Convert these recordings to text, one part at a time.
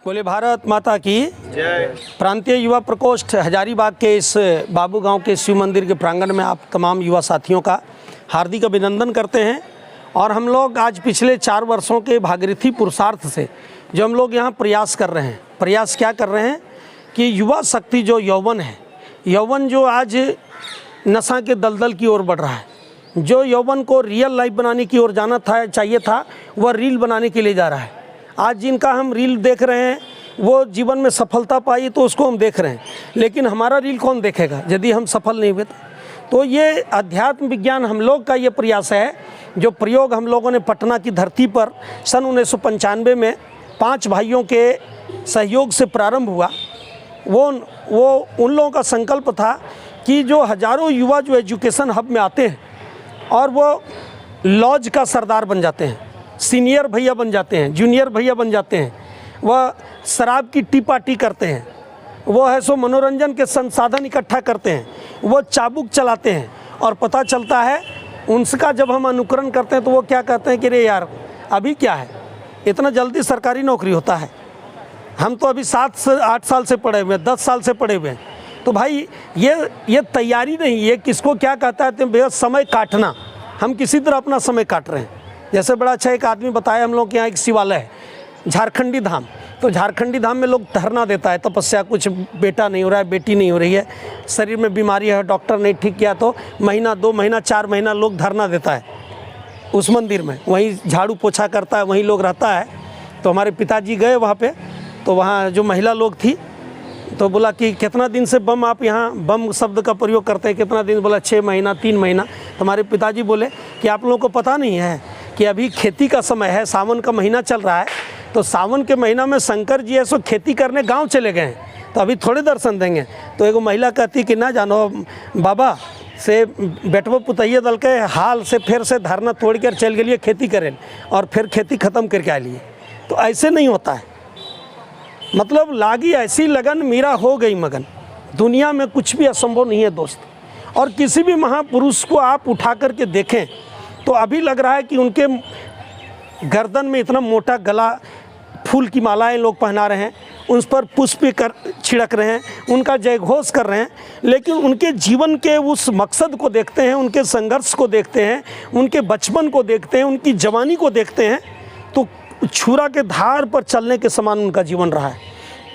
बोले भारत माता की जय। प्रांतीय युवा प्रकोष्ठ हजारीबाग के इस बाबू गांव के शिव मंदिर के प्रांगण में आप तमाम युवा साथियों का हार्दिक अभिनंदन करते हैं। और हम लोग आज पिछले 4 वर्षों के भागीरथी पुरुषार्थ से जो हम लोग यहाँ प्रयास कर रहे हैं, प्रयास क्या कर रहे हैं कि युवा शक्ति जो यौवन है, यौवन जो आज नशा के दलदल की ओर बढ़ रहा है, जो यौवन को रियल लाइफ बनाने की ओर जाना था चाहिए था, वह रील बनाने के लिए जा रहा है। आज जिनका हम रील देख रहे हैं वो जीवन में सफलता पाई तो उसको हम देख रहे हैं, लेकिन हमारा रील कौन देखेगा यदि हम सफल नहीं हुए तो ये अध्यात्म विज्ञान हम लोग का ये प्रयास है। जो प्रयोग हम लोगों ने पटना की धरती पर सन 1995 में 5 भाइयों के सहयोग से प्रारंभ हुआ, वो उन लोगों का संकल्प था कि जो हज़ारों युवा जो एजुकेशन हब में आते हैं और वो लॉज का सरदार बन जाते हैं, सीनियर भैया बन जाते हैं, जूनियर भैया बन जाते हैं, वह शराब की टी पार्टी करते हैं, वो है सो मनोरंजन के संसाधन इकट्ठा करते हैं, वो चाबुक चलाते हैं। और पता चलता है उनका जब हम अनुकरण करते हैं तो वो क्या कहते हैं कि रे यार अभी क्या है, इतना जल्दी सरकारी नौकरी होता है, हम तो अभी 7 से 8 साल से पढ़े हुए हैं, 10 साल से पढ़े हुए हैं। तो भाई ये तैयारी नहीं, ये किसको क्या कहता है बेहद समय काटना। हम किसी तरह अपना समय काट रहे हैं। जैसे बड़ा अच्छा एक आदमी बताया, हम लोग के यहाँ एक शिवालय है झारखंडी धाम, तो झारखंडी धाम में लोग धरना देता है, तपस्या, कुछ बेटा नहीं हो रहा है, बेटी नहीं हो रही है, शरीर में बीमारी है, डॉक्टर नहीं ठीक किया, तो महीना 2 महीना 4 महीना लोग धरना देता है उस मंदिर में, वहीं झाड़ू पोछा करता है, वहीं लोग रहता है। तो हमारे पिताजी गए वहाँ पे, तो वहाँ जो महिला लोग थी तो बोला कि कितना दिन से बम आप यहाँ बम शब्द का प्रयोग करते हैं, कितना दिन? बोला 6 महीना 3 महीना। तो हमारे पिताजी बोले कि आप लोगों को पता नहीं है कि अभी खेती का समय है, सावन का महीना चल रहा है, तो सावन के महीना में शंकर जी ऐसो खेती करने गांव चले गए हैं, तो अभी थोड़े दर्शन देंगे। तो एगो महिला कहती कि ना जानो बाबा से बेटवो पुतैया दल के हाल से फिर से धरना तोड़ कर चल गए खेती करें और फिर खेती ख़त्म करके आ लिए। तो ऐसे नहीं होता है, मतलब लागी ऐसी लगन मीरा हो गई मगन। दुनिया में कुछ भी असंभव नहीं है दोस्त। और किसी भी महापुरुष को आप उठा करके देखें तो अभी लग रहा है कि उनके गर्दन में इतना मोटा गला, फूल की मालाएं लोग पहना रहे हैं, उन पर पुष्प कर छिड़क रहे हैं, उनका जयघोष कर रहे हैं, लेकिन उनके जीवन के उस मकसद को देखते हैं, उनके संघर्ष को देखते हैं, उनके बचपन को देखते हैं, उनकी जवानी को देखते हैं, तो छुरा के धार पर चलने के समान उनका जीवन रहा है।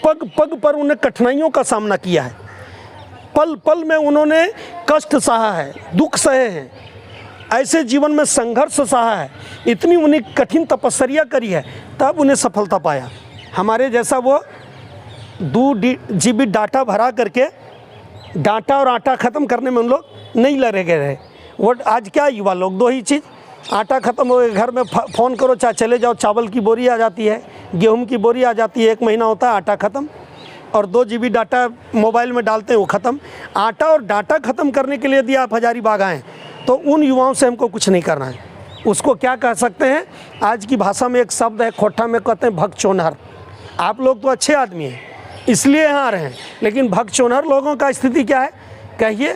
पग पग पर उन्हें कठिनाइयों का सामना किया है, पल पल में उन्होंने कष्ट सहा है, दुख सहे हैं, ऐसे जीवन में संघर्ष सहा है, इतनी उन्हें कठिन तपस्या करी है, तब उन्हें सफलता पाया। हमारे जैसा वो 2 GB डाटा भरा करके डाटा और आटा ख़त्म करने में उन लोग नहीं लगे रहे। वो आज क्या युवा लोग 2 ही चीज़, आटा ख़त्म हो गया, घर में फ़ोन करो चाहे चले जाओ, चावल की बोरी आ जाती है, गेहूं की बोरी आ जाती है, 1 महीना होता है आटा ख़त्म, और 2 GB डाटा मोबाइल में डालते हैं वो ख़त्म। आटा और डाटा ख़त्म करने के लिए यदि आप हजारीबाग आएँ तो उन युवाओं से हमको कुछ नहीं करना है। उसको क्या कह सकते हैं, आज की भाषा में एक शब्द है, खोट्ठा में कहते हैं भगचोनहर। आप लोग तो अच्छे आदमी हैं इसलिए यहाँ आ रहे हैं, लेकिन भगचोनहर लोगों का स्थिति क्या है कहिए?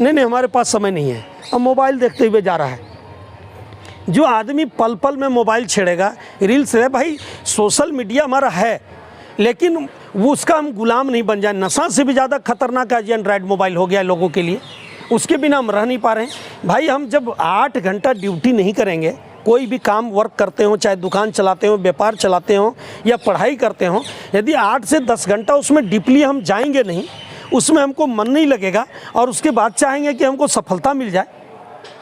नहीं हमारे पास समय नहीं है, अब मोबाइल देखते हुए जा रहा है। जो आदमी पल पल में मोबाइल छेड़ेगा, रील्स है, भाई सोशल मीडिया हमारा है, लेकिन वो उसका हम गुलाम नहीं बन जाए। नशा से भी ज़्यादा खतरनाक आज एंड्रॉयड मोबाइल हो गया लोगों के लिए, उसके बिना हम रह नहीं पा रहे हैं। भाई हम जब 8 घंटा ड्यूटी नहीं करेंगे, कोई भी काम वर्क करते हो, चाहे दुकान चलाते हो, व्यापार चलाते हो या पढ़ाई करते हो, यदि 8 से 10 घंटा उसमें डीपली हम जाएंगे नहीं, उसमें हमको मन नहीं लगेगा और उसके बाद चाहेंगे कि हमको सफलता मिल जाए,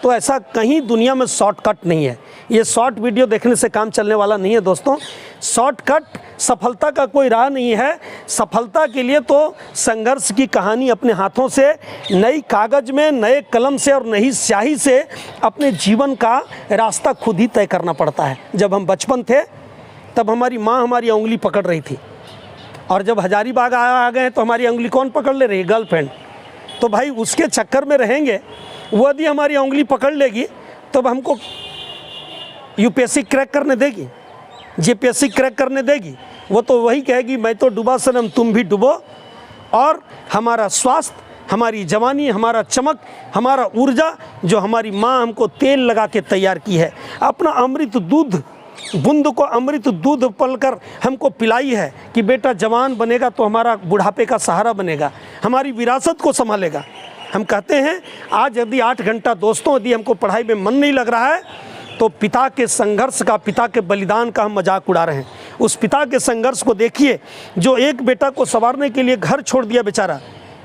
तो ऐसा कहीं दुनिया में शॉर्टकट नहीं है। ये शॉर्ट वीडियो देखने से काम चलने वाला नहीं है दोस्तों। शॉर्टकट सफलता का कोई राह नहीं है। सफलता के लिए तो संघर्ष की कहानी अपने हाथों से, नई कागज़ में, नए कलम से और नई स्याही से अपने जीवन का रास्ता खुद ही तय करना पड़ता है। जब हम बचपन थे तब हमारी माँ हमारी उंगली पकड़ रही थी, और जब हजारीबाग आ गए तो हमारी उंगली कौन पकड़ ले रही है? गर्लफ्रेंड। तो भाई उसके चक्कर में रहेंगे, वो यदि हमारी उंगली पकड़ लेगी तब हमको यूपीएससी क्रैक करने देगी, जीपीएससी क्रैक करने देगी? वो तो वही कहेगी मैं तो डूबा सनम तुम भी डूबो। और हमारा स्वास्थ्य, हमारी जवानी, हमारा चमक, हमारा ऊर्जा जो हमारी माँ हमको तेल लगा के तैयार की है, अपना अमृत दूध बूंद को अमृत दूध पलकर हमको पिलाई है कि बेटा जवान बनेगा तो हमारा बुढ़ापे का सहारा बनेगा, हमारी विरासत को संभालेगा। हम कहते हैं आज यदि 8 घंटा दोस्तों यदि हमको पढ़ाई में मन नहीं लग रहा है तो पिता के संघर्ष का, पिता के बलिदान का हम मजाक उड़ा रहे हैं। उस पिता के संघर्ष को देखिए जो एक बेटा को संवारने के लिए घर छोड़ दिया बेचारा,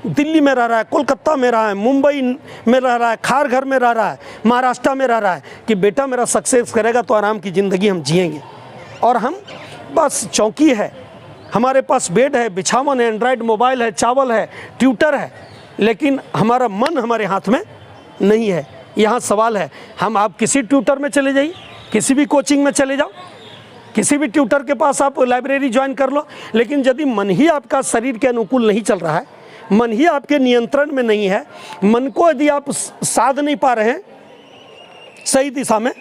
दिल्ली में रह रहा है, कोलकाता में रहा है, मुंबई में रह रहा है, खारघर में रह रहा है, महाराष्ट्र में रह रहा है कि बेटा मेरा सक्सेस करेगा तो आराम की ज़िंदगी हम जिएंगे। और हम बस चौकी है, हमारे पास बेड है, बिछावन है, एंड्रॉयड मोबाइल है, चावल है, ट्यूटर है, लेकिन हमारा मन हमारे हाथ में नहीं है। यहाँ सवाल है, हम आप किसी ट्यूटर में चले जाइए, किसी भी कोचिंग में चले जाओ, किसी भी ट्यूटर के पास आप लाइब्रेरी ज्वाइन कर लो, लेकिन यदि मन ही आपका शरीर के अनुकूल नहीं चल रहा है, मन ही आपके नियंत्रण में नहीं है, मन को यदि आप साध नहीं पा रहे हैं सही दिशा में,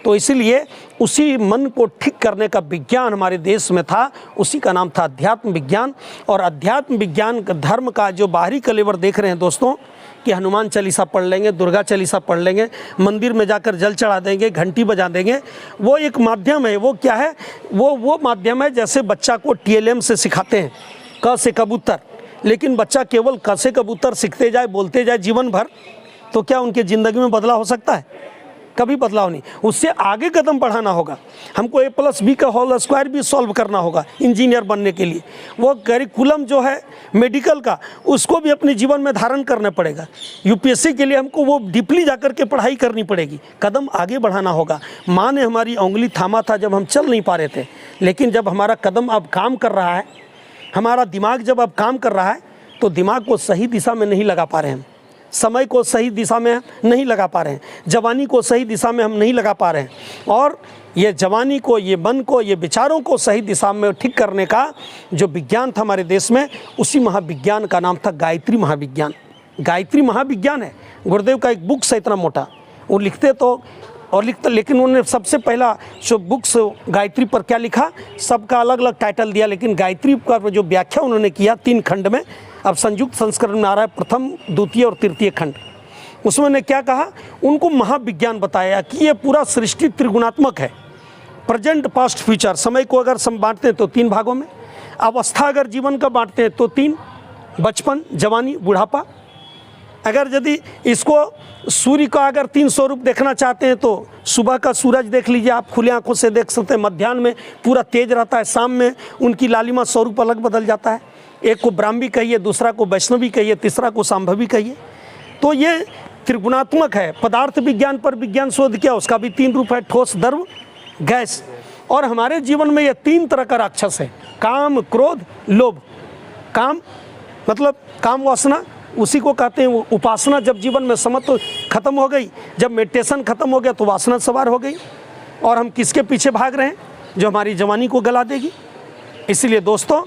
तो इसीलिए उसी मन को ठीक करने का विज्ञान हमारे देश में था, उसी का नाम था अध्यात्म विज्ञान। और अध्यात्म विज्ञान धर्म का जो बाहरी कलेवर देख रहे हैं दोस्तों कि हनुमान चालीसा पढ़ लेंगे, दुर्गा चालीसा पढ़ लेंगे, मंदिर में जाकर जल चढ़ा देंगे, घंटी बजा देंगे, वो एक माध्यम है। वो क्या है? वो माध्यम है जैसे बच्चा को TLM से सिखाते हैं क से कबूतर, लेकिन बच्चा केवल क से कबूतर सीखते जाए, बोलते जाए जीवन भर, तो क्या उनके ज़िंदगी में बदलाव हो सकता है? कभी बदलाव नहीं। उससे आगे कदम बढ़ाना होगा। हमको A+B का होल स्क्वायर भी सॉल्व करना होगा इंजीनियर बनने के लिए। वो करिकुलम जो है मेडिकल का, उसको भी अपने जीवन में धारण करना पड़ेगा। UPSC के लिए हमको वो डीपली जाकर के पढ़ाई करनी पड़ेगी, कदम आगे बढ़ाना होगा। माँ ने हमारी उंगली थामा था जब हम चल नहीं पा रहे थे, लेकिन जब हमारा कदम अब काम कर रहा है, हमारा दिमाग जब अब काम कर रहा है, तो दिमाग को सही दिशा में नहीं लगा पा रहे हैं, समय को सही दिशा में नहीं लगा पा रहे हैं, जवानी को सही दिशा में हम नहीं लगा पा रहे हैं। और ये जवानी को, ये मन को, ये विचारों को सही दिशा में ठीक करने का जो विज्ञान था हमारे देश में, उसी महाविज्ञान का नाम था गायत्री महाविज्ञान। गायत्री महाविज्ञान है। गुरुदेव का एक बुक्स है इतना मोटा, वो लिखते तो और लिखते, लेकिन उन्होंने सबसे पहला जो बुक्स गायत्री पर क्या लिखा, सबका अलग अलग टाइटल दिया, लेकिन गायत्री का जो व्याख्या उन्होंने किया 3 खंड में, अब संयुक्त संस्करण में आ रहा है, प्रथम, द्वितीय और तृतीय खंड। उसमें उन्होंने क्या कहा, उनको महाविज्ञान बताया कि ये पूरा सृष्टि त्रिगुणात्मक है। प्रेजेंट, पास्ट, फ्यूचर, समय को अगर हम बांटते हैं तो 3 भागों में, अवस्था अगर जीवन का बांटते हैं तो 3, बचपन, जवानी, बुढ़ापा। अगर यदि इसको सूर्य का अगर 3 स्वरूप देखना चाहते हैं तो सुबह का सूरज देख लीजिए, आप खुली आंखों से देख सकते हैं, मध्याह्न में पूरा तेज रहता है, शाम में उनकी लालिमा स्वरूप अलग बदल जाता है। एक को ब्राह्मी कहिए, दूसरा को वैष्णवी कहिए, तीसरा को सांभवी कहिए। तो ये त्रिगुणात्मक है। पदार्थ विज्ञान पर विज्ञान शोध किया, उसका भी 3 रूप है, ठोस, द्रव, गैस। और हमारे जीवन में ये 3 तरह का राक्षस है, काम, क्रोध, लोभ। काम मतलब काम वासना, उसी को कहते हैं उपासना। जब जीवन में समत्व खत्म हो गई, जब मेडिटेशन खत्म हो गया तो वासना सवार हो गई, और हम किसके पीछे भाग रहे हैं? जो हमारी जवानी को गला देगी। इसलिए दोस्तों,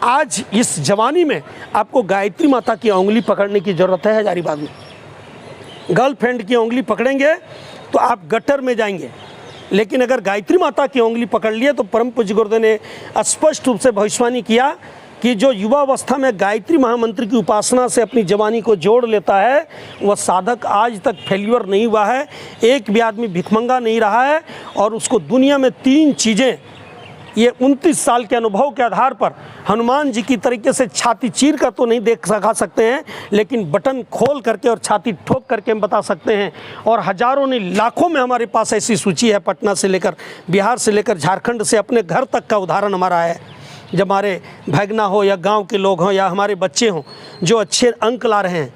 आज इस जवानी में आपको गायत्री माता की उंगली पकड़ने की ज़रूरत है। हजारीबाग में गर्लफ्रेंड की उंगली पकड़ेंगे तो आप गटर में जाएंगे, लेकिन अगर गायत्री माता की उंगली पकड़ लिए तो परम पूज्य गुरुदेव ने स्पष्ट रूप से भविष्यवाणी किया कि जो युवा अवस्था में गायत्री महामंत्र की उपासना से अपनी जवानी को जोड़ लेता है, वह साधक आज तक फेल्यूर नहीं हुआ है, एक भी आदमी भिखमंगा नहीं रहा है। और उसको दुनिया में 3 चीज़ें, ये 29 साल के अनुभव के आधार पर हनुमान जी की तरीके से छाती चीर कर तो नहीं देख सकते हैं, लेकिन बटन खोल करके और छाती ठोक करके हम बता सकते हैं। और हजारों ने, लाखों में हमारे पास ऐसी सूची है, पटना से लेकर, बिहार से लेकर, झारखंड से, अपने घर तक का उदाहरण हमारा है। जब हमारे भगना हो या गांव के लोग हों या हमारे बच्चे हों जो अच्छे अंक ला रहे हैं,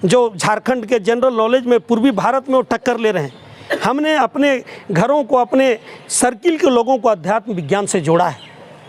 जो झारखंड के जनरल नॉलेज में पूर्वी भारत में वो टक्कर ले रहे हैं, हमने अपने घरों को, अपने सर्किल के लोगों को अध्यात्म विज्ञान से जोड़ा है।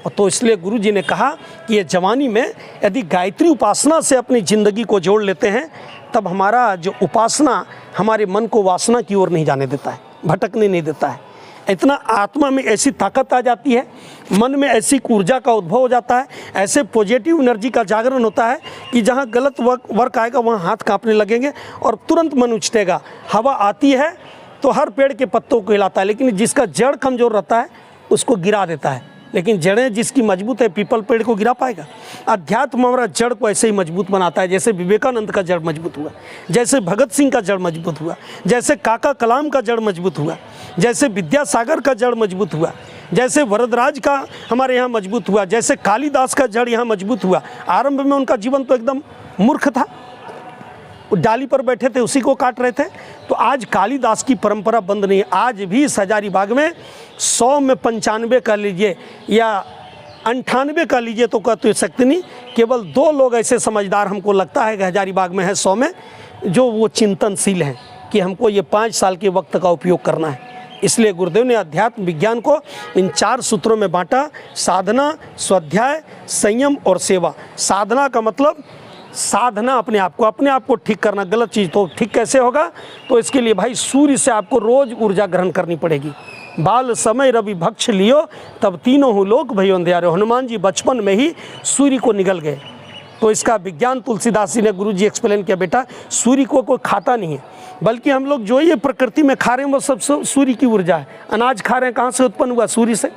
और तो इसलिए गुरु जी ने कहा कि ये जवानी में यदि गायत्री उपासना से अपनी ज़िंदगी को जोड़ लेते हैं, तब हमारा जो उपासना हमारे मन को वासना की ओर नहीं जाने देता है, भटकने नहीं देता है। इतना आत्मा में ऐसी ताकत आ जाती है, मन में ऐसी ऊर्जा का उद्भव हो जाता है, ऐसे पॉजिटिव एनर्जी का जागरण होता है कि जहाँ गलत वर्क आएगा वहाँ हाथ कांपने लगेंगे और तुरंत मन उछटेगा। हवा आती है तो हर पेड़ के पत्तों को हिलाता है, लेकिन जिसका जड़ कमज़ोर रहता है उसको गिरा देता है। लेकिन जड़ें जिसकी मजबूत है, पीपल पेड़ को गिरा पाएगा। अध्यात्म हमारा जड़ को ऐसे ही मजबूत बनाता है, जैसे विवेकानंद का जड़ मजबूत हुआ, जैसे भगत सिंह का जड़ मजबूत हुआ, जैसे काका कलाम का जड़ मजबूत हुआ, जैसे विद्यासागर का जड़ मजबूत हुआ, जैसे वरदराज का हमारे यहाँ मजबूत हुआ, जैसे कालिदास का जड़ यहाँ मजबूत हुआ। आरंभ में उनका जीवन तो एकदम मूर्ख था, डाली पर बैठे थे, उसी को काट रहे थे। तो आज कालिदास की परंपरा बंद नहीं है। आज भी इस हजारीबाग में 100 में 95 कर लीजिए या 98 कर लीजिए तो कह तो सकते नहीं, केवल 2 लोग ऐसे समझदार हमको लगता है कि हजारीबाग में है 100 में, जो वो चिंतनशील हैं कि हमको ये 5 साल के वक्त का उपयोग करना है। इसलिए गुरुदेव ने अध्यात्म विज्ञान को इन 4 सूत्रों में बांटा, साधना, स्वाध्याय, संयम और सेवा। साधना का मतलब साधना अपने आप को ठीक करना। गलत चीज़ तो ठीक कैसे होगा? तो इसके लिए भाई सूर्य से आपको रोज ऊर्जा ग्रहण करनी पड़ेगी। बाल समय रवि भक्ष लियो, तब तीनों हूँ लोक भयो अंधियारे। हनुमान जी बचपन में ही सूर्य को निगल गए। तो इसका विज्ञान तुलसीदास जी ने गुरु जी एक्सप्लेन किया, बेटा सूर्य को कोई खाता नहीं है, बल्कि हम लोग जो ये प्रकृति में खा रहे हैं वो सब सूर्य की ऊर्जा है। अनाज खा रहे हैं, कहाँ से उत्पन्न हुआ? सूर्य से,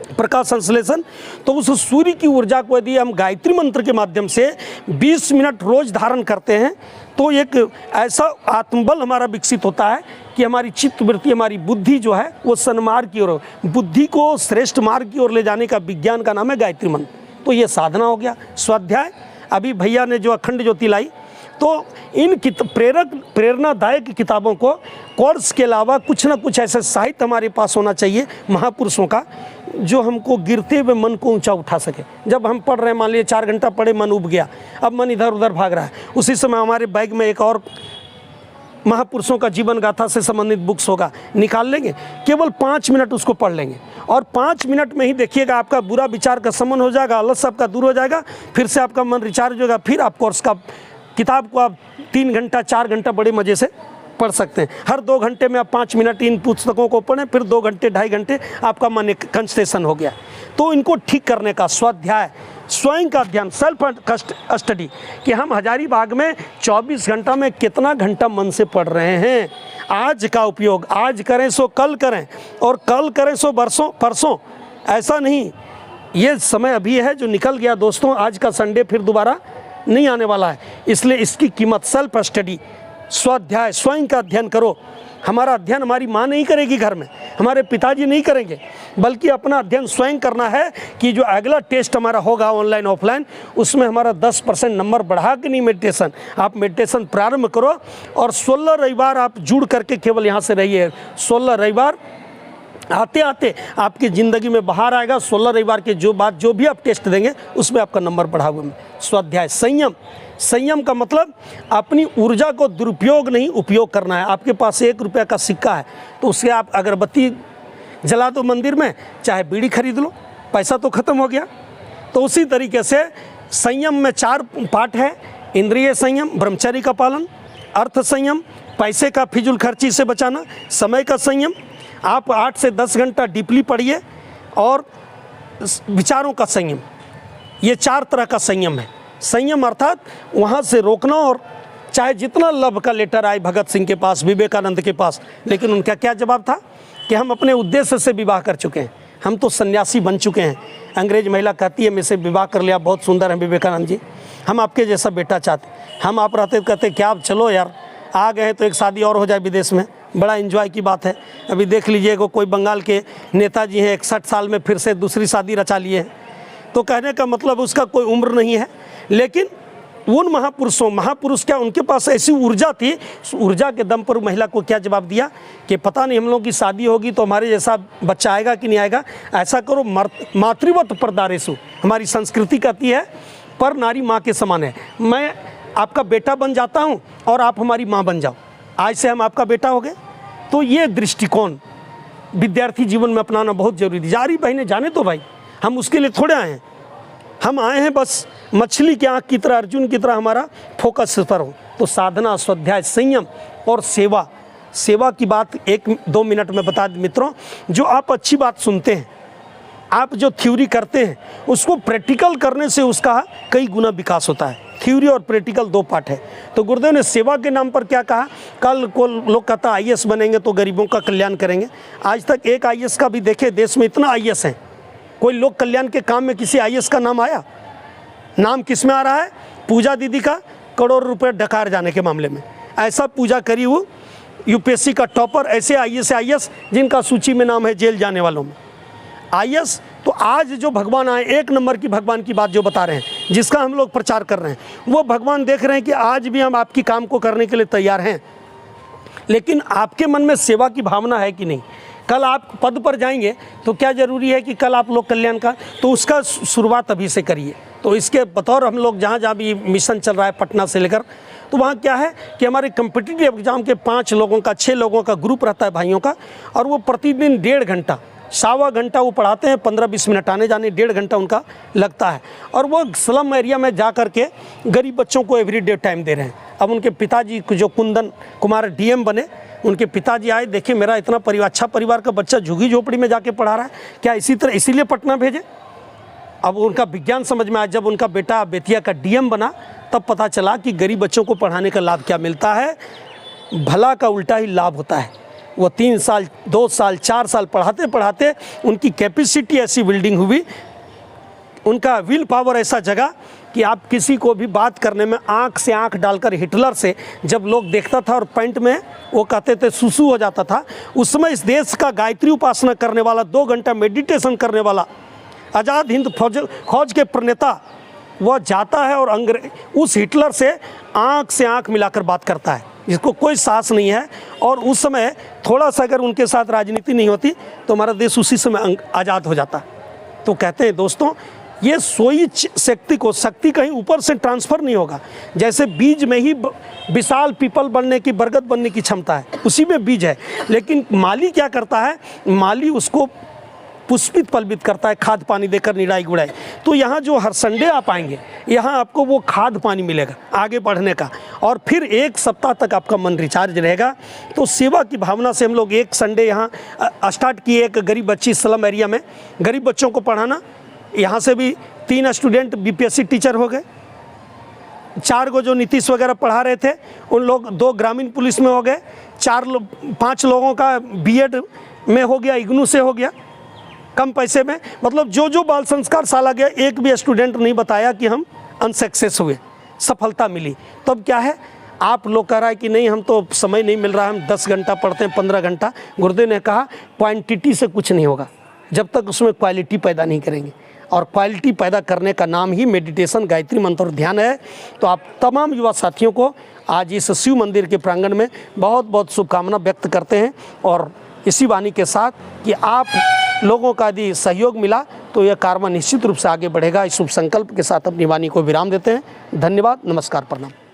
प्रकाश संश्लेषण। तो उस सूर्य की ऊर्जा को यदि हम गायत्री मंत्र के माध्यम से 20 मिनट रोज धारण करते हैं तो एक ऐसा आत्मबल हमारा विकसित होता है कि हमारी चित्त वृत्ति, हमारी बुद्धि जो है वो सन्मार्ग की ओर, बुद्धि को श्रेष्ठ मार्ग की ओर ले जाने का विज्ञान का नाम है गायत्री मंत्र। तो ये साधना हो गया। स्वाध्याय, अभी भैया ने जो अखंड ज्योति लाई, तो इन प्रेरणादायक किताबों को कोर्स के अलावा कुछ ना कुछ ऐसे साहित्य हमारे पास होना चाहिए महापुरुषों का, जो हमको गिरते हुए मन को ऊंचा उठा सके। जब हम पढ़ रहे हैं, मान लीजिए 4 घंटा पढ़े, मन उब गया, अब मन इधर उधर भाग रहा है, उसी समय हमारे बैग में एक और महापुरुषों का जीवन गाथा से संबंधित बुक्स होगा, निकाल लेंगे, केवल 5 मिनट उसको पढ़ लेंगे और 5 मिनट में ही देखिएगा आपका बुरा विचार का शमन हो जाएगा, आलस आपका दूर हो जाएगा, फिर से आपका मन रिचार्ज होगा। फिर आप कोर्स का किताब को आप 3 घंटा 4 घंटा बड़े मज़े से पढ़ सकते हैं। हर 2 घंटे में आप 5 मिनट इन पुस्तकों को पढ़ें, फिर 2 घंटे 2.5 घंटे आपका मन एक कंसंट्रेशन हो गया। तो इनको ठीक करने का स्वाध्याय, स्वयं का ध्यान, सेल्फ स्टडी, कि हम हजारीबाग में 24 घंटा में कितना घंटा मन से पढ़ रहे हैं। आज का उपयोग आज करें सो कल करें, और कल करें सो परसों, ऐसा नहीं। ये समय अभी है जो निकल गया दोस्तों, आज का संडे फिर दोबारा नहीं आने वाला है। इसलिए इसकी कीमत सेल्फ स्टडी, स्वाध्याय, स्वयं का अध्ययन करो। हमारा अध्ययन हमारी माँ नहीं करेगी घर में, हमारे पिताजी नहीं करेंगे, बल्कि अपना अध्ययन स्वयं करना है कि जो अगला टेस्ट हमारा होगा ऑनलाइन ऑफलाइन, उसमें हमारा 10% नंबर बढ़ा के नहीं मेडिटेशन, आप मेडिटेशन प्रारंभ करो और 16 रविवार आप जुड़ करके केवल यहाँ से रहिए। 16 रविवार आते आते आपकी ज़िंदगी में बाहर आएगा। 16 रविवार के जो भी आप टेस्ट देंगे उसमें आपका नंबर बढ़ा हुआ है। स्वाध्याय, संयम, संयम का मतलब अपनी ऊर्जा को दुरुपयोग नहीं उपयोग करना है। आपके पास 1 रुपये का सिक्का है तो उससे आप अगरबत्ती जला दो मंदिर में, चाहे बीड़ी खरीद लो, पैसा तो ख़त्म हो गया। तो उसी तरीके से संयम में 4 पार्ट है। इंद्रिय संयम, ब्रह्मचर्य का पालन, अर्थ संयम, पैसे का फिजूल खर्ची से बचाना, समय का संयम, आप 8 से 10 घंटा डीपली पढ़िए, और विचारों का संयम। ये 4 तरह का संयम है। संयम अर्थात वहाँ से रोकना, और चाहे जितना लव का लेटर आए भगत सिंह के पास, विवेकानंद के पास, लेकिन उनका क्या जवाब था कि हम अपने उद्देश्य से विवाह कर चुके हैं, हम तो सन्यासी बन चुके हैं। अंग्रेज महिला कहती है मेरे से विवाह कर लिया, बहुत सुंदर है विवेकानंद जी, हम आपके जैसा बेटा चाहते। हम आप रहते कहते क्या आप चलो यार, आ गए तो एक शादी और हो जाए विदेश में, बड़ा एंजॉय की बात है। अभी देख लीजिएगा कोई बंगाल के नेताजी हैं, 61 साल में फिर से दूसरी शादी रचा लिए हैं। तो कहने का मतलब उसका कोई उम्र नहीं है। लेकिन उन महापुरुष क्या, उनके पास ऐसी ऊर्जा थी, उस ऊर्जा के दम पर महिला को क्या जवाब दिया कि पता नहीं हम लोग की शादी होगी तो हमारे जैसा बच्चा आएगा कि नहीं आएगा, ऐसा करो मातृवत परदारेसु, हमारी संस्कृति कहती है पर नारी माँ के समान है। मैं आपका बेटा बन जाता हूँ और आप हमारी माँ बन जाओ, आज से हम आपका बेटा हो गए। तो ये दृष्टिकोण विद्यार्थी जीवन में अपनाना बहुत जरूरी। जारी भाई ने जाने तो भाई, हम उसके लिए थोड़े आए हैं, हम आए हैं बस मछली की आँख की तरह, अर्जुन की तरह हमारा फोकस पर हो। तो साधना, स्वाध्याय, संयम और सेवा। सेवा की बात 1-2 मिनट में बता दें मित्रों। जो आप अच्छी बात सुनते हैं, आप जो थ्योरी करते हैं, उसको प्रैक्टिकल करने से उसका कई गुना विकास होता है। थ्योरी और प्रैक्टिकल 2 पार्ट है। तो गुरुदेव ने सेवा के नाम पर क्या कहा, कल को लोग कहता IAS बनेंगे तो गरीबों का कल्याण करेंगे। आज तक एक IAS का भी देखे, देश में इतना IAS है, कोई लोक कल्याण के काम में किसी IAS का नाम आया? नाम किस में आ रहा है? पूजा दीदी का करोड़ रुपए डकार जाने के मामले में। ऐसा पूजा करी वो UPSC का टॉपर, ऐसे IAS जिनका सूची में नाम है जेल जाने वालों में। IAS तो आज जो भगवान आए, एक नंबर की भगवान की बात जो बता रहे हैं, जिसका हम लोग प्रचार कर रहे हैं, वो भगवान देख रहे हैं कि आज भी हम आपकी काम को करने के लिए तैयार हैं, लेकिन आपके मन में सेवा की भावना है कि नहीं? कल आप पद पर जाएंगे तो क्या ज़रूरी है कि कल आप लोग कल्याण का, तो उसका शुरुआत अभी से करिए। तो इसके बतौर हम लोग जहाँ जहाँ भी मिशन चल रहा है पटना से लेकर, तो वहाँ क्या है कि हमारे कम्पिटिटिव एग्ज़ाम के 5 लोगों का 6 लोगों का ग्रुप रहता है भाइयों का, और वो प्रतिदिन 1.5 घंटा, सवा घंटा वो पढ़ाते हैं, 15-20 मिनट आने जाने, 1.5 घंटा उनका लगता है। और वो स्लम एरिया में जा कर के गरीब बच्चों को एवरीडे टाइम दे रहे हैं। अब उनके पिताजी जो कुंदन कुमार DM बने, उनके पिताजी आए, देखे मेरा इतना अच्छा परिवार का बच्चा झुग्गी झोपड़ी में जाके पढ़ा रहा है, क्या इसीलिए पटना भेजे? अब उनका विज्ञान समझ में आया। जब उनका बेटा बेतिया का DM बना, तब पता चला कि गरीब बच्चों को पढ़ाने का लाभ क्या मिलता है। भला का उल्टा ही लाभ होता है। वो 3 साल 2 साल 4 साल पढ़ाते पढ़ाते उनकी कैपेसिटी ऐसी बिल्डिंग हुई, उनका विल पावर ऐसा जगा कि आप किसी को भी बात करने में आंख से आंख डालकर, हिटलर से जब लोग देखता था और पैंट में वो कहते थे सुसु हो जाता था, उस समय इस देश का गायत्री उपासना करने वाला, 2 घंटा मेडिटेशन करने वाला, आज़ाद हिंद फौज के प्रणेता, वह जाता है और उस हिटलर से आंख मिलाकर बात करता है, जिसको कोई साहस नहीं है। और उस समय थोड़ा सा अगर उनके साथ राजनीति नहीं होती तो हमारा देश उसी समय आज़ाद हो जाता। तो कहते हैं दोस्तों, ये सोई शक्ति कहीं ऊपर से ट्रांसफ़र नहीं होगा। जैसे बीज में ही विशाल पीपल बनने की, बरगद बनने की क्षमता है, उसी में बीज है, लेकिन माली क्या करता है? माली उसको पुष्पित पल्पित करता है, खाद पानी देकर, निराई गुड़ाई। तो यहाँ जो हर संडे आप आएंगे, यहाँ आपको वो खाद पानी मिलेगा आगे बढ़ने का, और फिर 1 सप्ताह तक आपका मन रिचार्ज रहेगा। तो सेवा की भावना से हम लोग एक संडे यहाँ स्टार्ट किए, एक गरीब बच्ची स्लम एरिया में गरीब बच्चों को पढ़ाना। यहाँ से भी 3 स्टूडेंट BPSC टीचर हो गए, 4 को जो नीतीश वगैरह पढ़ा रहे थे उन लोग 2 ग्रामीण पुलिस में हो गए, 5 लोगों का B.Ed में हो गया, IGNOU से हो गया, कम पैसे में। मतलब जो बाल संस्कार शाला गया, एक भी स्टूडेंट नहीं बताया कि हम अनसक्सेस हुए, सफलता मिली। तब क्या है, आप लोग कह रहा है कि नहीं हम तो समय नहीं मिल रहा, हम 10 घंटा पढ़ते हैं, 15 घंटा। गुरुदेव ने कहा क्वांटिटी से कुछ नहीं होगा जब तक उसमें क्वालिटी पैदा नहीं करेंगे, और क्वालिटी पैदा करने का नाम ही मेडिटेशन, गायत्री मंत्र और ध्यान है। तो आप तमाम युवा साथियों को आज इस शिव मंदिर के प्रांगण में बहुत बहुत शुभकामना व्यक्त करते हैं, और इसी वाणी के साथ कि आप लोगों का यदि सहयोग मिला तो यह कार्य निश्चित रूप से आगे बढ़ेगा। इस शुभ संकल्प के साथ अपनी वाणी को विराम देते हैं। धन्यवाद, नमस्कार, प्रणाम।